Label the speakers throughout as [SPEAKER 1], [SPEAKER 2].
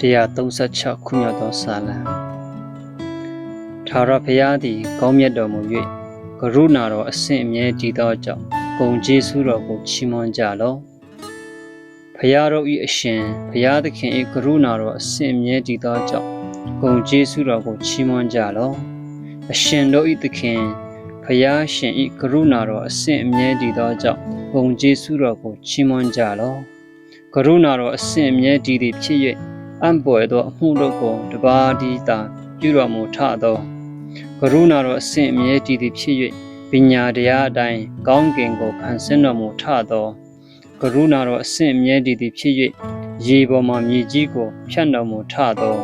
[SPEAKER 1] 136ခုမြောက်သောစာလံထာဝရဘုရားသည်ကောင်းမြတ်တော်မူ၍ကရုဏာတော်အစဉ်အမြဲတည်သောကြောင့်ဂုဏ်ကျေးဇူးတော်ကိုချီးမွမ်းကြလော့ဘုရားတော်၏အရှင်ဘုရားသခင်၏ကရုဏာတော်အစဉ်အမြဲတည်သောကြောင့်ဂုဏ်ကျေးဇူးတော်ကိုချီးမွမ်းကြလော့အရှင်တို့၏သခင်ဘုရားရှင်၏ကရုဏာတော်အစဉ်အမြဲတည်သောကြောင့်ဂုဏ်ကျေးဇူးတော်ကိုချီးမွမ်းကြလော့ကရုဏာတော်အစဉ်အမြဲတည်သည်ဖြစ်၍အံ့ပွေသောအမှုတို့ကိုတပါးတည်းသာပြုတော်မူထသောကရုဏာတော်အစဉ်အမြဲတည်သည်ဖြစ်၍ပညာတရားအတိုင်းကောင်းကင်ကိုဖန်ဆင်းတော်မူထသောကရုဏာတော်အစဉ်အမြဲတည်သည်ဖြစ်၍ရေပေါ်မှမြေကြီးကိုဖြတ်တော်မူထသော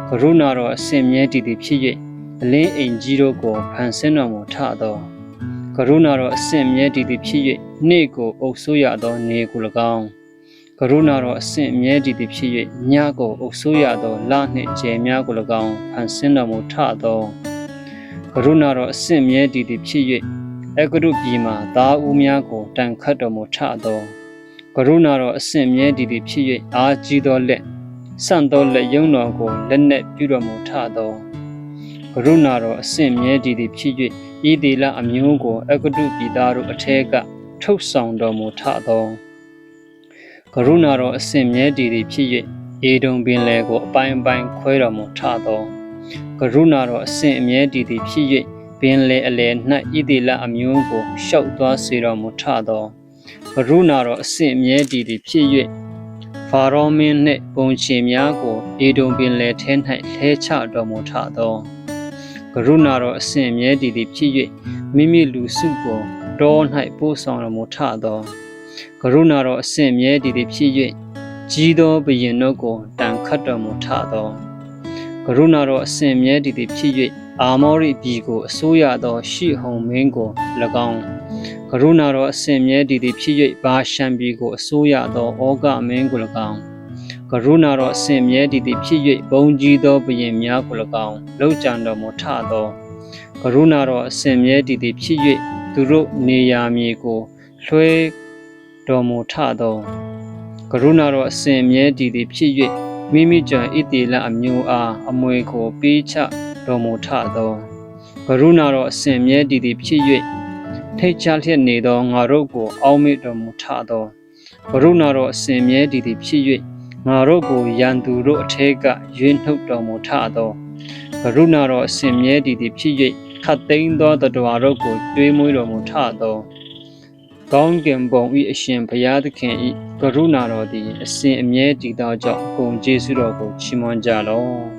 [SPEAKER 1] ကရုဏာတော်အစဉ်အမြဲတည်သည်ဖြစ်၍အလင်းအိမ်ကြီးတို့ကိုဖန်ဆင်းတော်မူထသောကရုဏာတော်အစဉ်အမြဲတည်သည်ဖြစ်၍နေ့ကိုအုပ်စိုးရသောနေကို၎င်းကရုဏာတော်အစဉ်အမြဲတည်သည်ဖြစ်၍ညကိုအုပ်စိုးရသောလနှင့်ကျယ်များကို၎င်းဖန်ဆင်းတော်မူထသောကရုဏာတော်အစဉ်အမြဲတည်သည်ဖြစ်၍အဂရုပြည်မှသားဦးများကိုတန်ခတ်တော်မူထသောကရုဏာတော်အစဉ်အမြဲတည်သည်ဖြစ်၍အားကြီးသောလက်ဆန့်သောလက်ယုံတော်ကိုလက်နက်ပြုတော်မူထသောကရုဏာတော်အစဉ်အမြဲတည်သည်ဖြစ်၍ဤသီလအမျိုးကိုအဂရုပြည်သားတို့အထက်ကထုတ်ဆောင်တော်မူထသောကရုဏာတော်အစဉ်မြဲတည်သည်ဖြစ်၍အေဒုံပင်လယ်ကိုအပိုင်းပိုင်းခွဲတော်မူထသောကရုဏာတော်အစဉ်အမြဲတည်သည်ဖြစ်၍ပင်လယ်အလယ်၌ဣတိလအမျိုးကိုရှောက်သွားစေတော်မူထသောကရုဏာတော်အစဉ်အမြဲတည်သည်ဖြစ်၍ဖာရောမင်းနှင့်ပုံချေများကိုအေဒုံပင်လယ်ထဲ၌လှဲချတော်မူထသောကရုဏာတော်အစဉ်အမြဲတည်သည်ဖြစ်၍မိမိလူစုကိုတော၌ပို့ဆောင်တော်မူထသောကရုဏာတော်အစဉ်မြဲတည်သည်ဖြစ်၍ကြီးသောဘုရင်တို့ကိုတန်ခတ်တော်မူထသောကရုဏာတော်အစဉ်မြဲတည်သည်ဖြစ်၍အာမောရိပြည်ကိုအစိုးရသောရှေဟုန်မင်းကို၎င်းကရုဏာတော်အစဉ်မြဲတည်သည်ဖြစ်၍ဘာရှံပြည်ကိုအစိုးရသောဩဃမင်းကို၎င်းကရုဏာတော်အစဉ်မြဲတည်သည်ဖြစ်၍ဘုံကြီးသောဘုရင်များကို၎င်းလှုပ်ကြံတော်မူထသောကရုဏာတော်အစဉ်မြဲတည်သည်ဖြစ်၍သူတို့နေရာမြေကိုလွှဲတော်မူထသောကရုဏာတော်အစဉ်မြဲတည်သည်ဖြစ်၍မိမိကြောင့်ဣတိလအမျိုးအားအမွေကိုပေးချတော်မူထသောကရုဏာတော်အစဉ်မြဲတည်သည်ဖြစ်၍ထိတ်ချလျက်နေသောငါတို့ကိုအောက်မေ့တော်မူထသောကရုဏာတော်အစဉ်မြဲတည်သည်ဖြစ်၍ငါတို့ကိုရန်သူတို့အထက်ကရွေးနှုတ်တော်မူထသောကရုဏာတော်အစဉ်မြဲတည်သည်ဖြစ်၍ခတ်သိမ်းသောတတဝါတို့ကိုတွေးမွေးတော်မူထသောကောင်းကင်ဘုံ၏အရှင်ဘုရားသခင်၏ကရုဏာတော်သည်အစဉ်အမြဲတည်သောကြောင့်ဂုဏ်ကျေးဇူးတော်ကိုချီးမွမ်းကြလော့